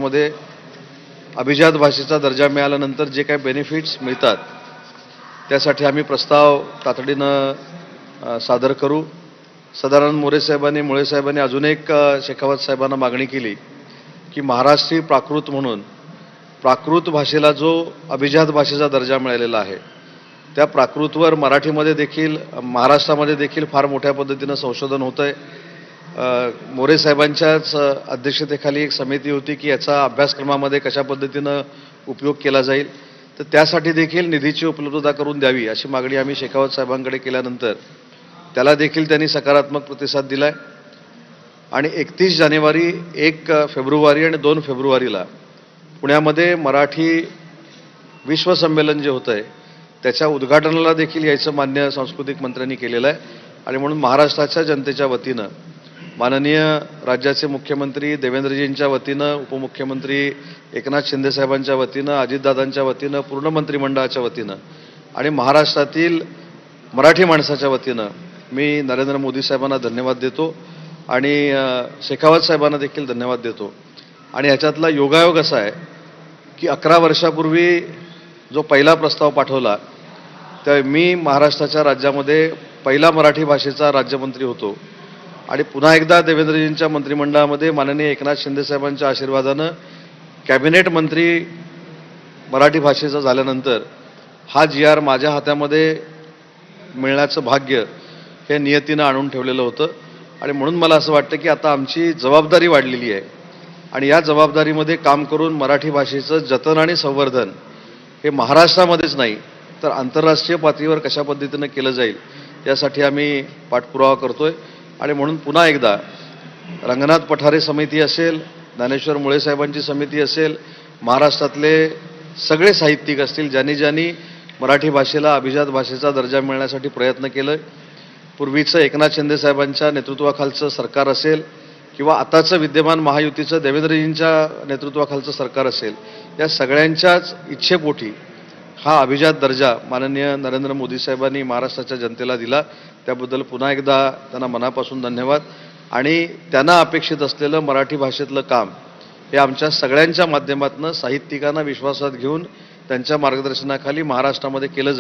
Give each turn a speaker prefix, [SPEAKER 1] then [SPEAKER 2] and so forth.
[SPEAKER 1] मध्ये अभिजात भाषेचा दर्जा मिळाल्यानंतर जे काही बेनिफिट्स मिळतात त्यासाठी आम्ही प्रस्ताव तातडीनं सादर करू. सदानंद मोरे साहेबांनी मुळे साहेबांनी अजून एक शेखावत साहेबांना मागणी केली की महाराष्ट्री प्राकृत म्हणून प्राकृत भाषेला जो अभिजात भाषेचा दर्जा मिळालेला आहे त्या प्राकृतवर मराठीमध्ये देखील महाराष्ट्रामध्ये देखील फार मोठ्या पद्धतीनं संशोधन होतं आहे. मोरे साहेबांच्याच अध्यक्षतेखाली एक समिती होती की याचा अभ्यासक्रमामध्ये कशा पद्धतीनं उपयोग केला जाईल, तर त्यासाठी देखील निधीची उपलब्धता करून द्यावी अशी मागणी आम्ही शेखावत साहेबांकडे केल्यानंतर त्याला देखील त्यांनी सकारात्मक प्रतिसाद दिला आहे. आणि 31 जानेवारी 1 फेब्रुवारी आणि 2 फेब्रुवारीला पुण्यामध्ये मराठी विश्वसंमेलन जे होतं आहे त्याच्या उद्घाटनाला देखील यायचं मान्य सांस्कृतिक मंत्र्यांनी केलेलं आहे. आणि म्हणून महाराष्ट्राच्या जनतेच्या वतीनं माननीय राज्याचे मुख्यमंत्री देवेंद्रजींच्या वतीनं, उपमुख्यमंत्री एकनाथ शिंदे साहेबांच्या वतीनं, अजितदादांच्या वतीनं, पूर्ण मंत्रिमंडळाच्या वतीनं आणि महाराष्ट्रातील मराठी माणसाच्या वतीनं मी नरेंद्र मोदी साहेबांना धन्यवाद देतो आणि शेखावत साहेबांना देखील धन्यवाद देतो. आणि ह्याच्यातला योगायोग असा आहे की 11 वर्षापूर्वी जो पहिला प्रस्ताव पाठवला त्या मी महाराष्ट्राच्या राज्यामध्ये पहिला मराठी भाषेचा राज्यमंत्री होतो आणि पुन्हा एकदा देवेंद्रजींच्या मंत्रिमंडळामध्ये माननीय एकनाथ शिंदे साहेबांच्या आशीर्वादानं कॅबिनेट मंत्री मराठी भाषेचा झाल्यानंतर हा GR माझ्या हातामध्ये मिळण्याचं भाग्य हे नियतीनं आणून ठेवलेलं होतं. आणि म्हणून मला असं वाटतं की आता आमची जबाबदारी वाढलेली आहे आणि या जबाबदारीमध्ये काम करून मराठी भाषेचं जतन आणि संवर्धन हे महाराष्ट्रामध्येच नाही तर आंतरराष्ट्रीय पातळीवर कशा पद्धतीनं केलं जाईल यासाठी आम्ही पाठपुरावा करतोय. आणि म्हणून पुन्हा एकदा रंगनाथ पठारे समिती असेल, ज्ञानेश्वर मुळे साहेबांची समिती असेल, महाराष्ट्रातले सगळे साहित्यिक असतील ज्यांनी मराठी भाषेला अभिजात भाषेचा दर्जा मिळण्यासाठी प्रयत्न केलं, पूर्वीचं एकनाथ शिंदे साहेबांच्या नेतृत्वाखालचं सरकार असेल किंवा आताचं विद्यमान महायुतीचं देवेंद्रजींच्या नेतृत्वाखालचं सरकार असेल, या सगळ्यांच्याच इच्छेपोटी हा अभिजात दर्जा माननीय नरेंद्र मोदी साहेबांनी महाराष्ट्राच्या जनतेला दिला. त्याबद्दल पुन्हा एकदा त्यांना मनापासून धन्यवाद. आणि त्यांना अपेक्षित असलेलं मराठी भाषेतलं काम हे आमच्या सगळ्यांच्या माध्यमातून साहित्यिकांना विश्वासात घेऊन त्यांच्या मार्गदर्शनाखाली महाराष्ट्रामध्ये केलं जाईल.